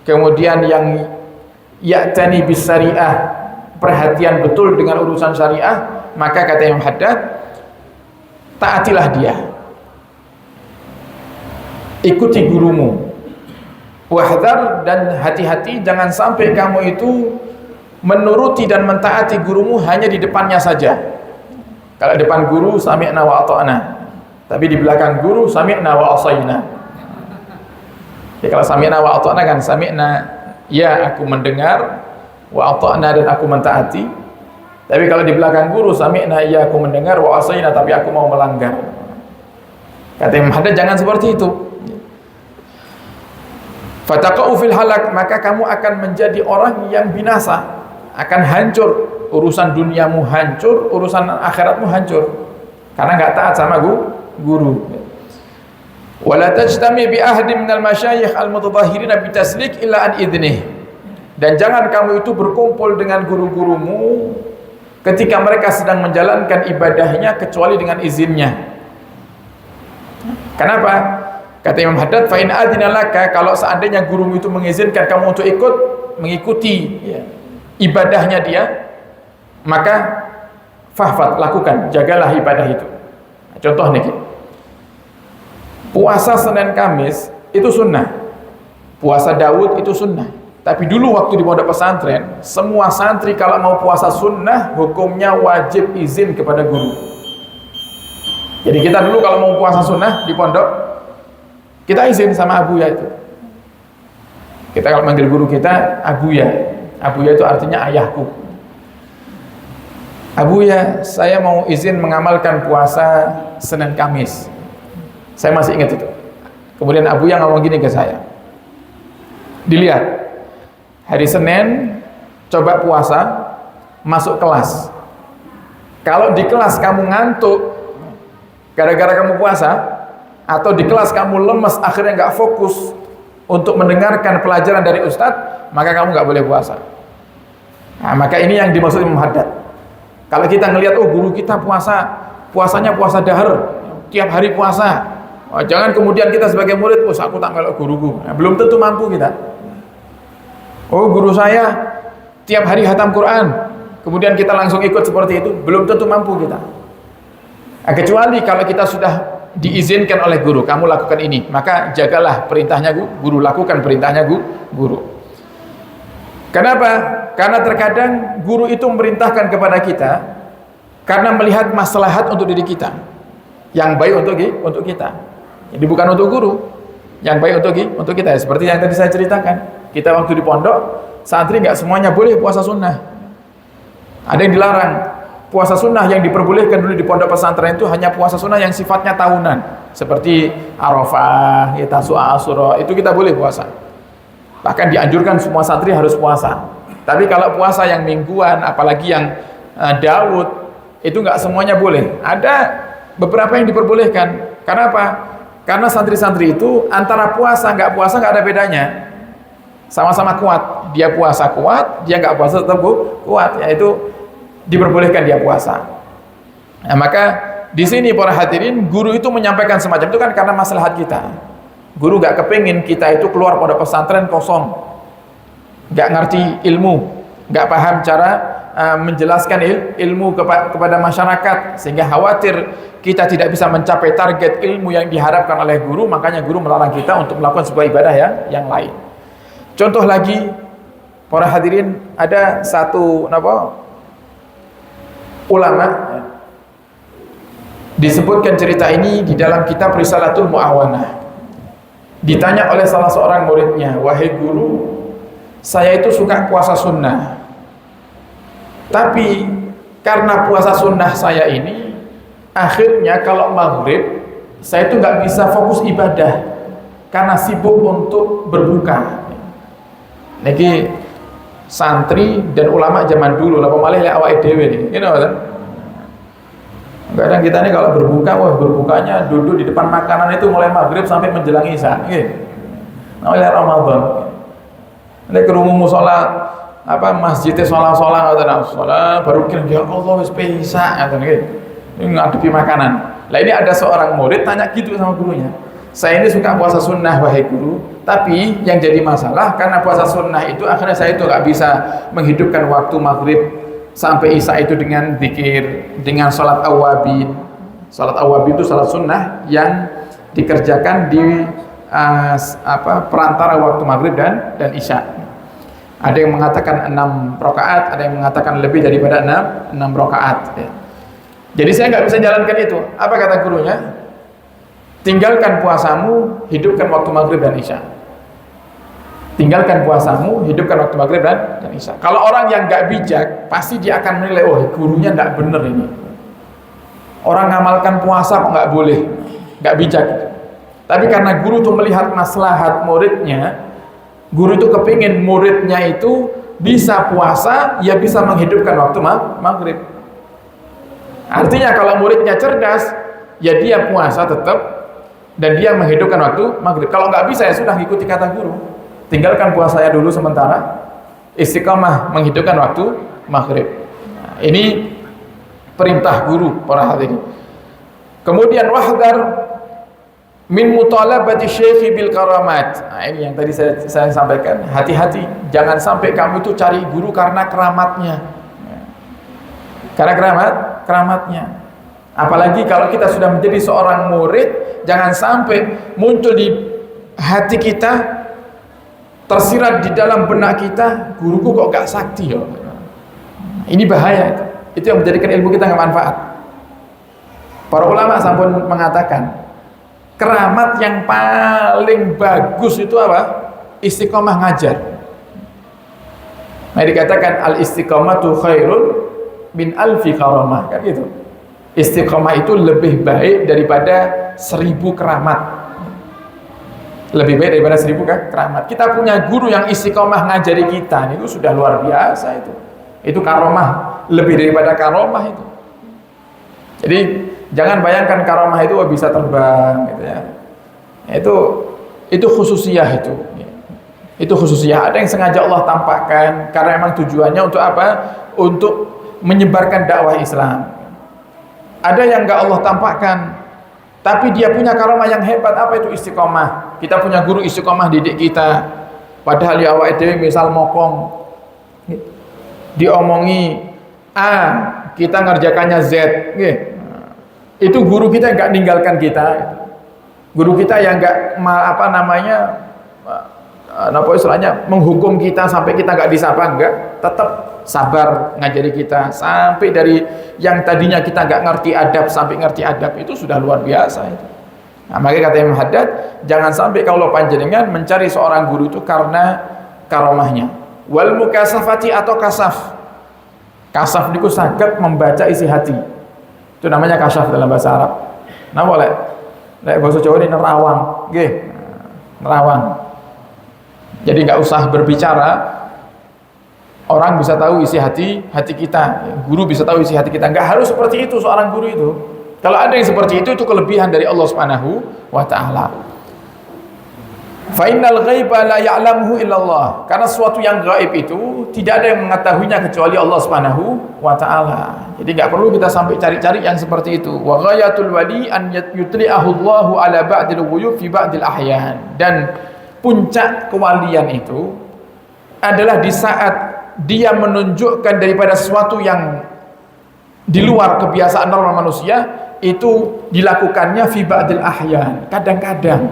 kemudian yang ya'tani bis syariah, perhatian betul dengan urusan syariah, maka kata Imam Haddad, taatilah dia, ikuti gurumu. Wahdar, dan hati-hati jangan sampai kamu itu menuruti dan mentaati gurumu hanya di depannya saja. Kalau depan guru sami'na wa ata'na, tapi di belakang guru sami'na wa asayna. Ya, kalau sami'na wa ata'na kan sami'na, ya aku mendengar, wa ata'na, dan aku mentaati. Tapi kalau di belakang guru sami'na, ya aku mendengar, wa asayna, tapi aku mau melanggar. Kata Imam Haddad, jangan seperti itu. Fataqa'u fil halak, maka kamu akan menjadi orang yang binasa, akan hancur, urusan duniamu hancur, urusan akhiratmu hancur karena enggak taat sama guru. Wala tajtami bi ahdi minal masyayikh al-mutatahhirina bitaslik illa an idnih. Dan jangan kamu itu berkumpul dengan guru-gurumu ketika mereka sedang menjalankan ibadahnya kecuali dengan izinnya. Kenapa? Kata Imam Haddad, fa in adina laka, kalau seandainya gurumu itu mengizinkan kamu untuk mengikuti ibadahnya dia, maka fahfad, lakukan, jagalah ibadah itu. Contoh nih, puasa Senin Kamis itu sunnah, puasa Daud itu sunnah. Tapi dulu waktu di pondok pesantren, semua santri kalau mau puasa sunnah, hukumnya wajib izin kepada guru. Jadi kita dulu kalau mau puasa sunnah di pondok, kita izin sama abuya itu. Kita kalau manggil guru kita abuya. Abuya itu artinya ayahku. Abuya, saya mau izin mengamalkan puasa Senin Kamis. Saya masih ingat itu. Kemudian abuya ngomong gini ke saya. Dilihat, hari Senin coba puasa, masuk kelas. Kalau di kelas kamu ngantuk gara-gara kamu puasa, atau di kelas kamu lemes akhirnya nggak fokus untuk mendengarkan pelajaran dari ustadz, maka kamu nggak boleh puasa. Nah, maka ini yang dimaksud Imam Haddad. Kalau kita ngelihat, oh guru kita puasanya puasa dahar, tiap hari puasa, oh, jangan kemudian kita sebagai murid, oh aku tak melok guruku. Nah, belum tentu mampu kita. Oh guru saya tiap hari khatam Quran, kemudian kita langsung ikut seperti itu, belum tentu mampu kita. Nah, kecuali kalau kita sudah diizinkan oleh guru, kamu lakukan ini, maka jagalah perintahnya guru, lakukan perintahnya guru. Kenapa? Karena terkadang guru itu memerintahkan kepada kita karena melihat maslahat untuk diri kita, yang baik untuk kita. Jadi bukan untuk guru, yang baik untuk kita. Seperti yang tadi saya ceritakan, kita waktu di pondok, santri nggak semuanya boleh puasa sunnah, ada yang dilarang. Puasa sunnah yang diperbolehkan dulu di pondok pesantren itu hanya puasa sunnah yang sifatnya tahunan, seperti Arafah, Tasu'a, Asyura, itu kita boleh puasa. Bahkan dianjurkan semua santri harus puasa. Tapi kalau puasa yang mingguan, apalagi yang Daud, itu nggak semuanya boleh. Ada beberapa yang diperbolehkan. Karena apa? Karena santri-santri itu antara puasa nggak ada bedanya. Sama-sama kuat. Dia puasa kuat, dia nggak puasa tetap kuat. Yaitu diperbolehkan dia puasa. Nah, maka di sini para hadirin, guru itu menyampaikan semacam itu kan karena maslahat kita. Guru gak kepingin kita itu keluar pada pesantren kosong, gak ngerti ilmu, gak paham cara menjelaskan ilmu kepada masyarakat, sehingga khawatir kita tidak bisa mencapai target ilmu yang diharapkan oleh guru. Makanya guru melarang kita untuk melakukan sebuah ibadah yang lain. Contoh lagi, para hadirin, ada satu ulama disebutkan cerita ini di dalam kitab Risalatul Mu'awanah. Ditanya oleh salah seorang muridnya, wahai guru, saya itu suka puasa sunnah, tapi karena puasa sunnah saya ini, akhirnya kalau maghrib saya itu nggak bisa fokus ibadah karena sibuk untuk berbuka. Niki santri dan ulama zaman dulu lah, pemalih le awake dhewe niki. You know, kan? Kadang kita ini kalau berbuka, berbukanya duduk di depan makanan itu mulai maghrib sampai menjelang isya. Nggih. Namanya Ramadan. Nek krungu musala masjidnya sholat baru kira ya Allah wis isya ngoten nggih. Ini ngadepi makanan. Lah ini ada seorang murid tanya gitu sama gurunya. Saya ini suka puasa sunnah wahai guru, tapi yang jadi masalah karena puasa sunnah itu akhirnya saya itu nggak bisa menghidupkan waktu maghrib sampai isya itu dengan zikir, dengan sholat awabin. Sholat awabin itu sholat sunnah yang dikerjakan di perantara waktu maghrib dan isya. Ada yang mengatakan 6 rakaat, ada yang mengatakan lebih daripada 6 rakaat. Ya. Jadi saya nggak bisa jalankan itu. Apa kata gurunya? Tinggalkan puasamu, hidupkan waktu maghrib dan isya. Tinggalkan puasamu, hidupkan waktu maghrib dan isya. Kalau orang yang nggak bijak, pasti dia akan menilai, oh gurunya nggak bener ini. Orang ngamalkan puasa kok nggak boleh, nggak bijak. Tapi karena guru tuh melihat maslahat muridnya, Guru itu kepingin muridnya itu bisa puasa, ya bisa menghidupkan waktu maghrib. Artinya kalau muridnya cerdas, ya dia puasa tetap dan dia menghidupkan waktu maghrib. Kalau nggak bisa, ya sudah ngikuti kata guru, tinggalkan puasanya dulu sementara, istiqamah menghidupkan waktu maghrib. Nah, ini perintah guru para hadirin. Kemudian wahdar min mutalabati syekhi bil karamat. Nah, ini yang tadi saya sampaikan, hati-hati, jangan sampai kamu itu cari guru karena keramatnya. Karena keramatnya. Apalagi kalau kita sudah menjadi seorang murid, jangan sampai muncul di hati kita, tersirat di dalam benak kita, guruku kok gak sakti ya. Ini bahaya itu. Itu yang menjadikan ilmu kita gak manfaat. Para ulama sampun mengatakan, keramat yang paling bagus itu apa? Istiqomah ngajar. Nah, dikatakan al istiqomatu khairun min alfi karamah, kan gitu. Istiqomah itu lebih baik daripada 1000 keramat. Lebih baik daripada 1000 keramat. Kita punya guru yang istiqomah ngajari kita, itu sudah luar biasa itu. Itu karomah, lebih daripada karomah itu. Jadi jangan bayangkan karomah itu bisa terbang gitu ya. Itu khususiyah itu. Itu khususiyah. Ada yang sengaja Allah tampakkan karena memang tujuannya untuk apa? Untuk menyebarkan dakwah Islam. Ada yang enggak Allah tampakkan, tapi dia punya karomah yang hebat. Apa itu istiqomah? Kita punya guru istiqomah didik kita. Padahal ya awake dhewe misal mokong diomongi A, kita ngerjakannya Z, itu guru kita nggak ninggalkan kita. Guru kita yang nggak istilahnya menghukum kita sampai kita nggak disapa, enggak, tetap sabar ngajari kita sampai dari yang tadinya kita nggak ngerti adab sampai ngerti adab, itu sudah luar biasa itu. Nah, makanya kata Imam Haddad, jangan sampai kalau panjenengan mencari seorang guru itu karena karomahnya. Wal mukasafati atau kasaf. Kasaf niku saged membaca isi hati. Itu namanya kasaf dalam bahasa Arab. Nah, boleh. Nek bahasa Jawa ini nerawang, nggih. Nerawang. Jadi nggak usah berbicara, orang bisa tahu isi hati kita. Guru bisa tahu isi hati kita. Nggak harus seperti itu seorang guru itu. Kalau ada yang seperti itu kelebihan dari Allah Subhanahu wa taala. Fa innal ghaiba la ya'lamuhu illallah. Karena sesuatu yang gaib itu tidak ada yang mengetahuinya kecuali Allah Subhanahu wa taala. Jadi enggak perlu kita sampai cari-cari yang seperti itu. Wa ghayatul wali an yutli'ahu Allahu ala ba'dil ghuyub fi ba'dil ahyan. Dan puncak kewalian itu adalah di saat dia menunjukkan daripada sesuatu yang di luar kebiasaan normal manusia, itu dilakukannya fi ba'dil ahyan, kadang-kadang.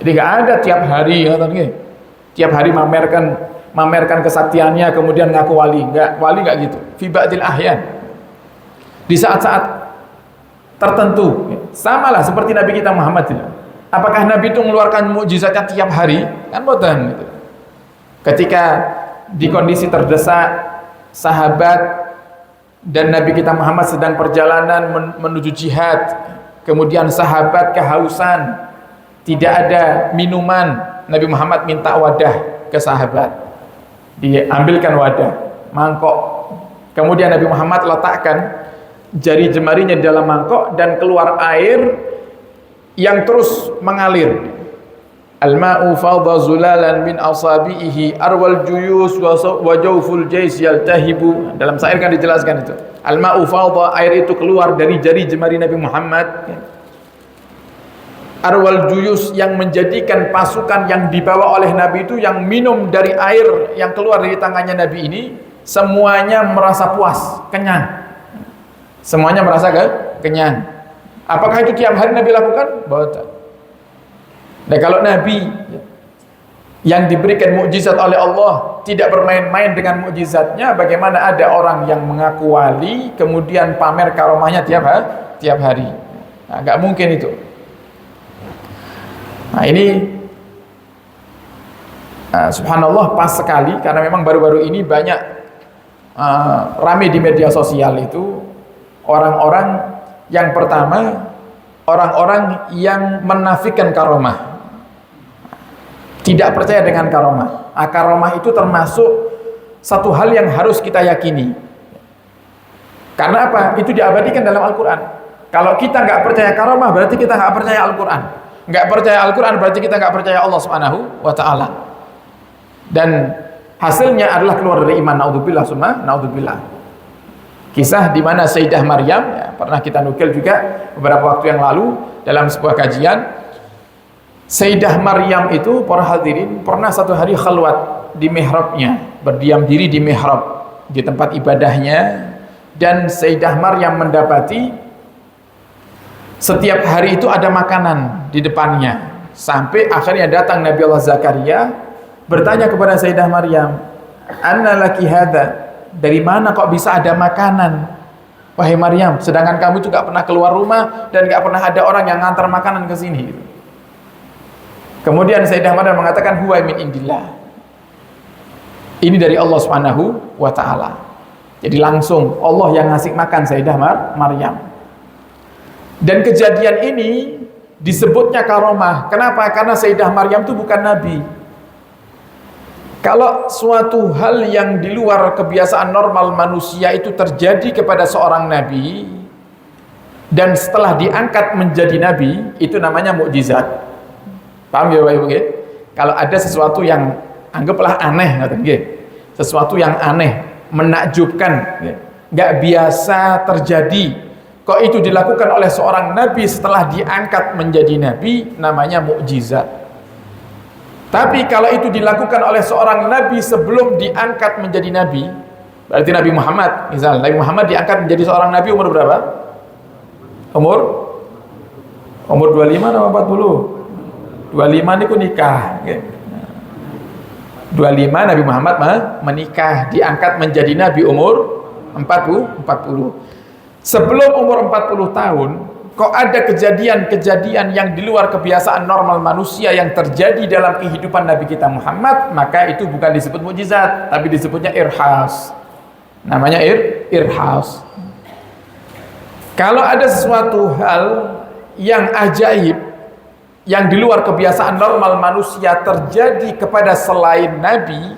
Jadi nggak ada tiap hari, tiap hari mamerkan kesaktiannya kemudian ngaku wali, nggak gitu. Fi ba'dil ahyan, di saat-saat tertentu, samalah seperti Nabi kita Muhammad. Apakah Nabi itu mengeluarkan mukjizatnya tiap hari? Kan boten gitu. Ketika di kondisi terdesak, sahabat dan Nabi kita Muhammad sedang perjalanan menuju jihad, kemudian sahabat kehausan, tidak ada minuman, Nabi Muhammad minta wadah ke sahabat, diambilkan wadah, mangkok, kemudian Nabi Muhammad letakkan jari jemarinya di dalam mangkok dan keluar air yang terus mengalir. Al-ma'u fadha zulalan min asabihi arwal juyus wa jawful jais yaltahibu. Dalam syair kan dijelaskan itu. Al-ma'u fadha, air itu keluar dari jari jemari Nabi Muhammad. Arwal juyus, yang menjadikan pasukan yang dibawa oleh Nabi itu yang minum dari air yang keluar dari tangannya Nabi ini, semuanya merasa puas, kenyang. Semuanya merasa kenyang. Apakah itu tiap hari Nabi lakukan? Betul. Dan kalau Nabi yang diberikan mukjizat oleh Allah tidak bermain-main dengan mukjizatnya, bagaimana ada orang yang mengaku wali kemudian pamer karomahnya tiap hari? Nah, nggak mungkin itu. Nah, ini subhanallah pas sekali, karena memang baru-baru ini banyak rame di media sosial itu orang-orang yang pertama, orang-orang yang menafikan karomah. tidak percaya dengan karomah. Karomah itu termasuk satu hal yang harus kita yakini. Karena apa? Itu diabadikan dalam Al-Quran. Kalau kita nggak percaya karomah, berarti kita nggak percaya Al-Quran. Nggak percaya Al-Quran berarti kita nggak percaya Allah Subhanahu wa Ta'ala. Dan hasilnya adalah keluar dari iman. Naudzubillah summa naudzubillah. Kisah di mana Sayyidah Maryam, ya, pernah kita nukil juga beberapa waktu yang lalu dalam sebuah kajian. Sayyidah Maryam itu, para hadirin, pernah satu hari khalwat di mihrabnya, berdiam diri di mihrab, di tempat ibadahnya. Dan Sayyidah Maryam mendapati setiap hari itu ada makanan di depannya. Sampai akhirnya datang Nabi Allah Zakaria bertanya kepada Sayyidah Maryam, "Anna laki hadza?" Dari mana kok bisa ada makanan, wahai Maryam, sedangkan kamu juga pernah keluar rumah dan gak pernah ada orang yang ngantar makanan ke sini. Kemudian Sayyidah Maryam mengatakan, huwa min indillah. Ini dari Allah Subhanahu wa Ta'ala. Jadi langsung Allah yang ngasih makan Sayyidah Maryam. Dan kejadian ini disebutnya karomah. Kenapa? Karena Sayyidah Maryam itu bukan nabi. Kalau suatu hal yang di luar kebiasaan normal manusia itu terjadi kepada seorang nabi, dan setelah diangkat menjadi nabi, itu namanya mukjizat. Paham ya Bapak Ibu? Kalau ada sesuatu yang anggaplah aneh, sesuatu yang aneh, menakjubkan, nggak biasa terjadi, kok itu dilakukan oleh seorang nabi setelah diangkat menjadi nabi, namanya mukjizat. Tapi kalau itu dilakukan oleh seorang nabi sebelum diangkat menjadi nabi, berarti Nabi Muhammad, misal Nabi Muhammad diangkat menjadi seorang nabi umur berapa? Umur 25 atau 40? 25 niku nikah. 25 Nabi Muhammad menikah, diangkat menjadi nabi umur 40. Sebelum umur 40 tahun, kok ada kejadian-kejadian yang di luar kebiasaan normal manusia yang terjadi dalam kehidupan Nabi kita Muhammad, maka itu bukan disebut mukjizat, tapi disebutnya irhas. Namanya irhas. Kalau ada sesuatu hal yang ajaib yang di luar kebiasaan normal manusia terjadi kepada selain nabi,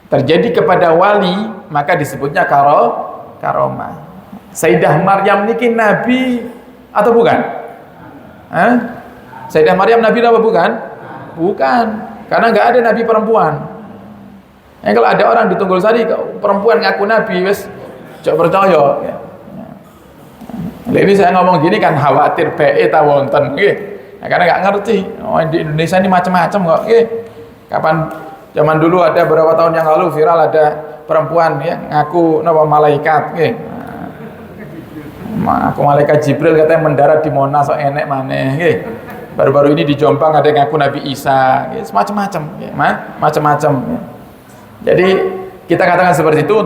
terjadi kepada wali, maka disebutnya karomah. Sayyidah Maryam niki nabi atau bukan? Sayyidah Maryam nabi apa bukan? Bukan, karena nggak ada nabi perempuan. Kalau ada orang di Tunggulsari perempuan ngaku nabi, wes coba percaya. Ini saya ngomong gini kan khawatir PE tawonten, karena nggak ngerti. Di Indonesia ini macam-macam kok. Kapan zaman dulu ada beberapa tahun yang lalu viral ada perempuan ya ngaku nama malaikat, aku malaikat Jibril katanya mendarat di Monas, so enek maneh. Baru-baru ini di Jombang ada yang ngaku Nabi Isa, semacam-macam, macam-macam. Jadi kita katakan seperti itu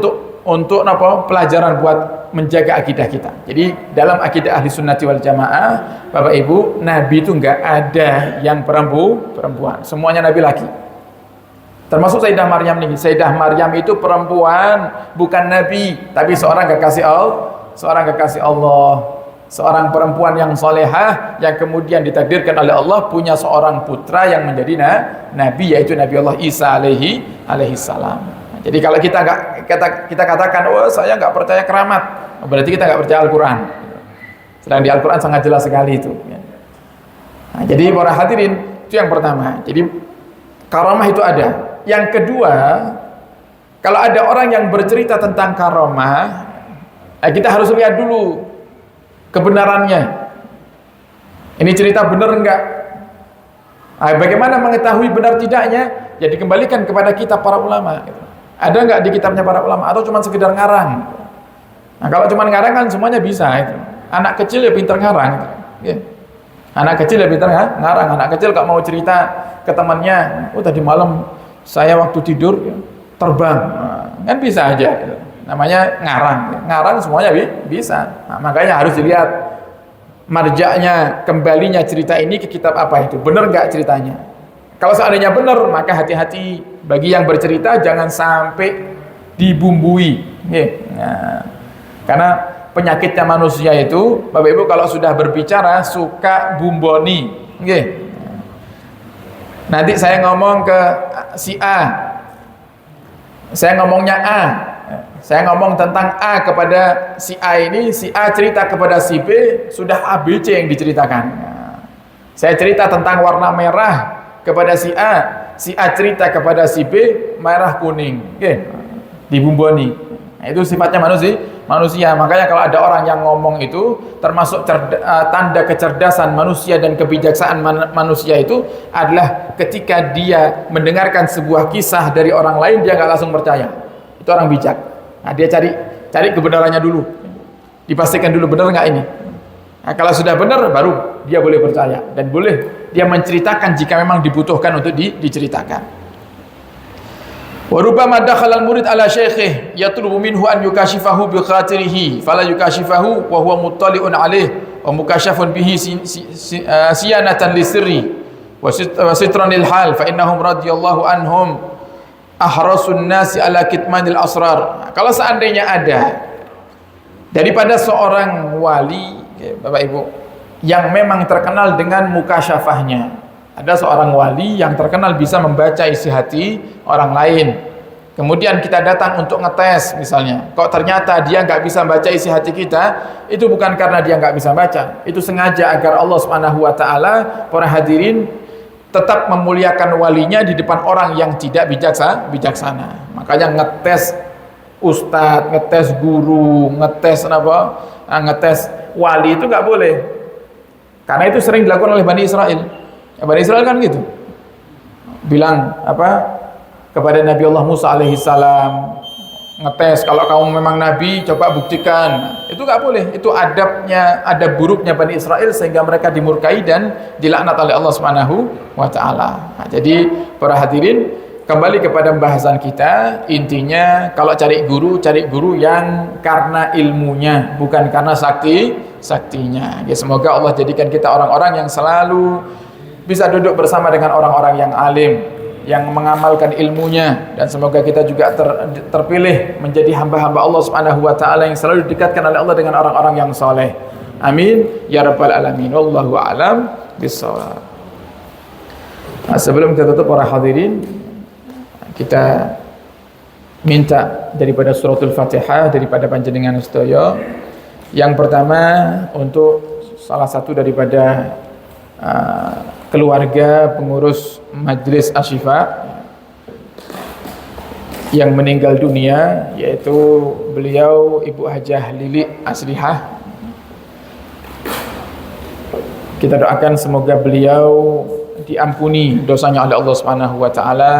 untuk pelajaran buat menjaga akidah kita. Jadi dalam akidah ahli sunnati wal jamaah, Bapak Ibu, Nabi itu nggak ada yang perempuan, semuanya Nabi laki. Termasuk Sayyidah Maryam nih. Sayyidah Maryam itu perempuan, bukan Nabi, tapi seorang kekasih Allah, seorang perempuan yang solehah yang kemudian ditakdirkan oleh Allah punya seorang putra yang menjadi Nabi, yaitu Nabi Allah Isa alaihi salam. Jadi kalau kita katakan, oh saya nggak percaya keramat, berarti kita nggak percaya Al-Quran. Sedang di Al-Quran sangat jelas sekali itu. Nah, jadi para hadirin, itu yang pertama. Jadi karomah itu ada. Yang kedua, kalau ada orang yang bercerita tentang karomah, kita harus lihat dulu kebenarannya. Ini cerita benar enggak? Bagaimana mengetahui benar tidaknya? Ya dikembalikan kepada kitab para ulama. Ada enggak di kitabnya para ulama atau cuma sekedar ngarang? Nah, kalau cuma ngarang kan semuanya bisa itu. Anak kecil ya pintar ngarang. Anak kecil ya pintar ngarang. Anak kecil kalau mau cerita ke temannya, oh tadi malam saya waktu tidur terbang, kan bisa aja. Namanya ngarang semuanya bisa. Nah, makanya harus dilihat marja'nya, kembalinya cerita ini ke kitab apa itu, benar nggak ceritanya. Kalau seandainya benar, maka hati-hati bagi yang bercerita, jangan sampai dibumbui. Nah, karena penyakitnya manusia itu, Bapak Ibu, kalau sudah berbicara suka bumboni. Nanti saya ngomong ke si A, saya ngomongnya A, saya ngomong tentang A kepada si A ini, si A cerita kepada si B, sudah ABC yang diceritakan. Saya cerita tentang warna merah kepada si A cerita kepada si B, merah kuning. Oke, dibumboni. Nah, itu sifatnya manusia. Makanya kalau ada orang yang ngomong itu, termasuk tanda kecerdasan manusia dan kebijaksanaan manusia itu adalah ketika dia mendengarkan sebuah kisah dari orang lain, dia nggak langsung percaya. Itu orang bijak. Nah, dia cari kebenarannya dulu, dipastikan dulu benar nggak ini. Nah, kalau sudah benar, baru dia boleh percaya dan boleh dia menceritakan jika memang dibutuhkan untuk diceritakan. Wa rubbama dakhala al-murid ala syaikhihi yatlubu minhu an yukashifahu bi khatirihi fala yukashifahu wa huwa muttali'un alayh wa mukashafun bihi siyanatan li sirri wa sitran lil hal fa innahum radhiyallahu anhum ahrasun nasi ala kitmanil asrar. Kalau seandainya ada daripada seorang wali, Bapak Ibu, yang memang terkenal dengan mukasyafahnya, ada seorang wali yang terkenal bisa membaca isi hati orang lain, kemudian kita datang untuk ngetes misalnya, kok ternyata dia nggak bisa baca isi hati kita, itu bukan karena dia nggak bisa baca, itu sengaja agar Allah Subhanahu wa ta'ala, para hadirin, tetap memuliakan walinya di depan orang yang tidak bijaksana. Makanya ngetes ustadz, ngetes guru, ngetes wali itu nggak boleh, karena itu sering dilakukan oleh Bani Israel. Bani Israel kan gitu, bilang kepada Nabi Allah Musa alaihissalam, ngetes, kalau kamu memang nabi, coba buktikan. Itu nggak boleh. Itu adab buruknya Bani Israel, sehingga mereka dimurkai dan dilaknat oleh Allah Subhanahu wa ta'ala. Nah, jadi para hadirin, kembali kepada pembahasan kita, intinya kalau cari guru yang karena ilmunya, bukan karena saktinya. Ya, semoga Allah jadikan kita orang-orang yang selalu bisa duduk bersama dengan orang-orang yang alim, yang mengamalkan ilmunya, dan semoga kita juga terpilih menjadi hamba-hamba Allah Subhanahu wa ta'ala yang selalu didekatkan oleh Allah dengan orang-orang yang soleh. Amin ya rabbal alamin. Wallahu a'lam bishawab. Nah, sebelum kita tutup, para hadirin, kita minta daripada suratul Fatihah daripada panjenengan sedaya. Yang pertama, untuk salah satu daripada keluarga pengurus Majelis Asy-Syifa yang meninggal dunia, yaitu beliau Ibu Hajah Lili Aslihah. Kita doakan semoga beliau diampuni dosanya oleh Allah Subhanahu wa ta'ala,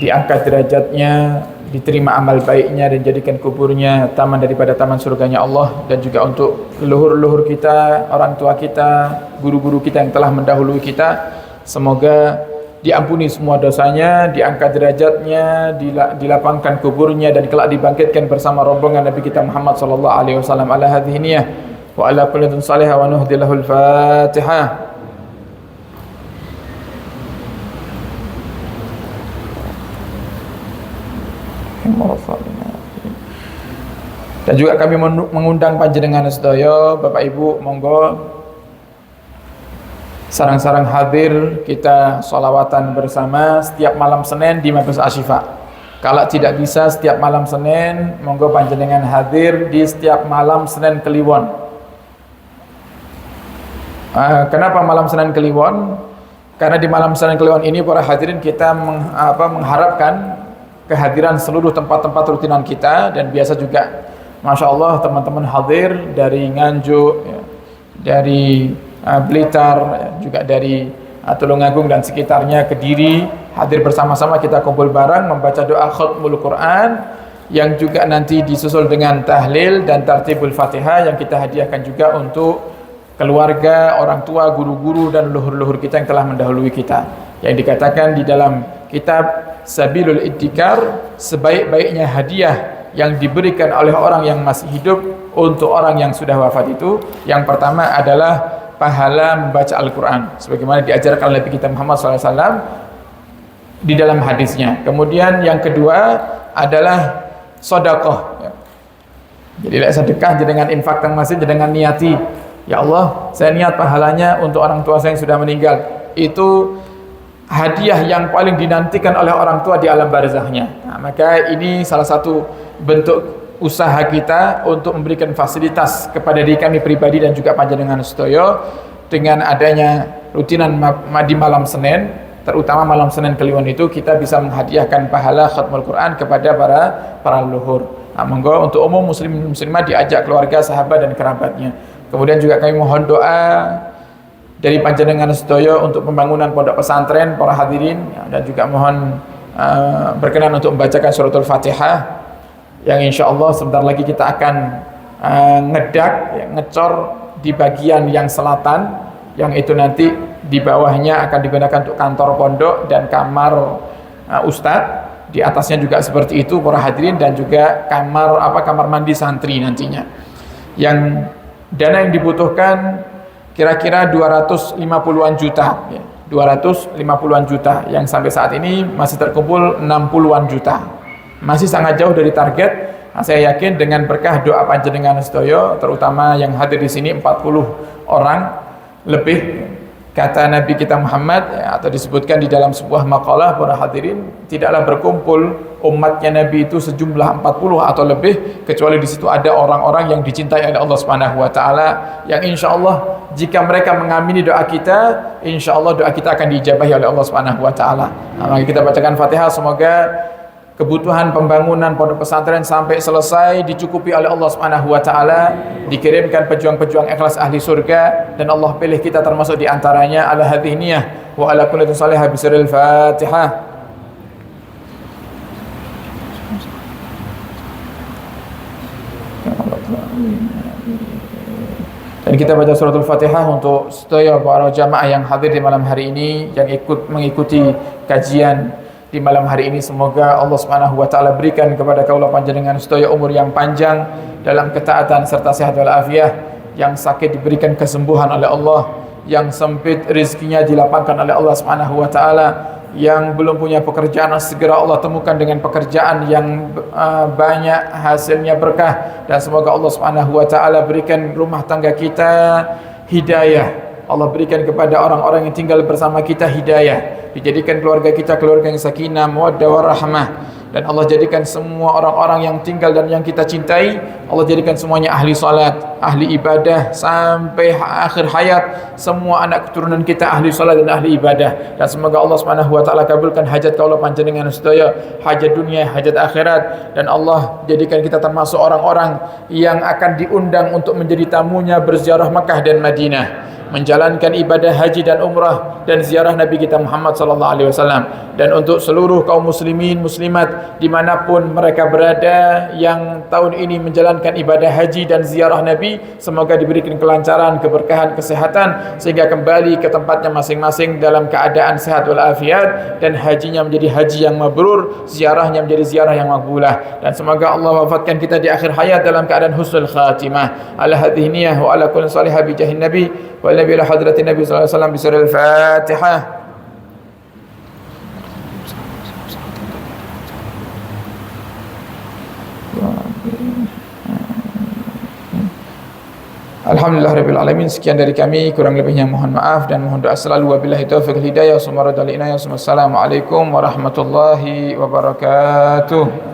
diangkat derajatnya, diterima amal baiknya, dan jadikan kuburnya taman daripada taman surganya Allah. Dan juga untuk leluhur-leluhur kita, orang tua kita, guru-guru kita yang telah mendahului kita, semoga diampuni semua dosanya, diangkat derajatnya, dilapangkan kuburnya, dan kelak dibangkitkan bersama rombongan Nabi kita Muhammad sallallahu alaihi wasallam. Ala hadhihi niyah wa ala kulli salihah wa nuhdilahul Fatihah. Dan juga kami mengundang panjenengan sedaya, Bapak Ibu, monggo sarang-sarang hadir, kita sholawatan bersama setiap malam Senin di Majelis Asy-Syifa. Kalau tidak bisa setiap malam Senin, monggo panjenengan hadir di setiap malam Senin Kliwon. Kenapa malam Senin Kliwon? Karena di malam Senin Kliwon ini, para hadirin, kita mengharapkan kehadiran seluruh tempat-tempat rutinan kita, dan biasa juga Masya Allah teman-teman hadir dari Nganjuk, ya, dari Blitar, ya, juga dari Tulungagung dan sekitarnya, Kediri, hadir bersama-sama, kita kumpul bareng membaca doa khatmul Quran, yang juga nanti disusul dengan tahlil dan tartibul Fatihah, yang kita hadiahkan juga untuk keluarga, orang tua, guru-guru, dan leluhur-leluhur kita yang telah mendahului kita, yang dikatakan di dalam kitab Sabilul Iddikar, sebaik-baiknya hadiah yang diberikan oleh orang yang masih hidup untuk orang yang sudah wafat itu, yang pertama adalah pahala membaca Al-Quran, sebagaimana diajarkan oleh Nabi kita Muhammad SAW di dalam hadisnya. Kemudian yang kedua adalah sedekah. Jadi sedekah dengan infak teng masjid, dengan niati, ya Allah, saya niat pahalanya untuk orang tua saya yang sudah meninggal. Itu hadiah yang paling dinantikan oleh orang tua di alam barzahnya. Nah, maka ini salah satu bentuk usaha kita untuk memberikan fasilitas kepada diri kami pribadi dan juga panjenengan sedaya dengan adanya rutinan di malam Senin, terutama malam Senin Kliwon itu kita bisa menghadiahkan pahala khatmul Quran kepada para leluhur. Nah, monggo untuk umum muslim muslimah diajak keluarga, sahabat dan kerabatnya. Kemudian juga kami mohon doa dari panjenengan sedaya untuk pembangunan pondok pesantren para hadirin ya, dan juga mohon berkenan untuk membacakan suratul Fatihah yang insyaallah sebentar lagi kita akan ngedak ya, ngecor di bagian yang selatan, yang itu nanti di bawahnya akan digunakan untuk kantor pondok dan kamar ustadz. Di atasnya juga seperti itu para hadirin, dan juga kamar mandi santri nantinya. Yang dana yang dibutuhkan kira-kira 250-an juta ya. 250-an juta yang sampai saat ini masih terkumpul 60-an juta. Masih sangat jauh dari target. Nah, saya yakin dengan berkah doa panjenengan sedaya, terutama yang hadir di sini 40 orang lebih, kata Nabi kita Muhammad ya, atau disebutkan di dalam sebuah makalah para hadirin, tidaklah berkumpul umatnya Nabi itu sejumlah 40 atau lebih kecuali di situ ada orang-orang yang dicintai oleh Allah Subhanahu wa taala, yang insyaallah jika mereka mengamini doa kita, insyaallah doa kita akan diijabahi oleh Allah Subhanahu wa taala. Nah, mari kita bacakan Fatihah, semoga kebutuhan pembangunan pondok pesantren sampai selesai dicukupi oleh Allah Subhanahu wa taala, dikirimkan pejuang-pejuang ikhlas ahli surga, dan Allah pilih kita termasuk di antaranya. Ala hadhihi niyah wa ala kulli salihah bisiril Fatihah. Dan kita baca suratul Fatihah untuk setiap para jamaah yang hadir di malam hari ini, yang mengikuti kajian di malam hari ini. Semoga Allah Subhanahu wa taala berikan kepada kaula panjenengan sedaya umur yang panjang dalam ketaatan serta sehat wal afiah, yang sakit diberikan kesembuhan oleh Allah, yang sempit rezekinya dilapangkan oleh Allah Subhanahu wa taala, yang belum punya pekerjaan segera Allah temukan dengan pekerjaan yang banyak hasilnya berkah, dan semoga Allah Subhanahu wa taala berikan rumah tangga kita hidayah. Allah berikan kepada orang-orang yang tinggal bersama kita hidayah, dijadikan keluarga kita keluarga yang sakinah, mawaddah warahmah, dan Allah jadikan semua orang-orang yang tinggal dan yang kita cintai, Allah jadikan semuanya ahli salat, ahli ibadah sampai akhir hayat. Semua anak keturunan kita ahli salat dan ahli ibadah, dan semoga Allah Subhanahu wa taala kabulkan hajat kaula panjenengan sedaya, hajat dunia, hajat akhirat, dan Allah jadikan kita termasuk orang-orang yang akan diundang untuk menjadi tamunya berziarah Makkah dan Madinah, menjalankan ibadah haji dan umrah dan ziarah Nabi kita Muhammad sallallahu alaihi wasallam. Dan untuk seluruh kaum muslimin muslimat dimanapun mereka berada yang tahun ini menjalankan ibadah haji dan ziarah Nabi, semoga diberikan kelancaran, keberkahan, kesehatan, sehingga kembali ke tempatnya masing-masing dalam keadaan sehat walafiat, dan hajinya menjadi haji yang mabrur, ziarahnya menjadi ziarah yang makbulah, dan semoga Allah wafatkan kita di akhir hayat dalam keadaan husnul khatimah. Ala hadhihi niyah wa ala kulli salihah bi jahin nabi wa ila hadratin nabi sallallahu alaihi wasallam bi surah al-Fatihah. Alhamdulillahirabbil alamin. Sekian dari kami, kurang lebihnya mohon maaf dan mohon doa selalu. Wabillahi taufiq hidayah. Wassalamualaikum warahmatullahi wabarakatuh.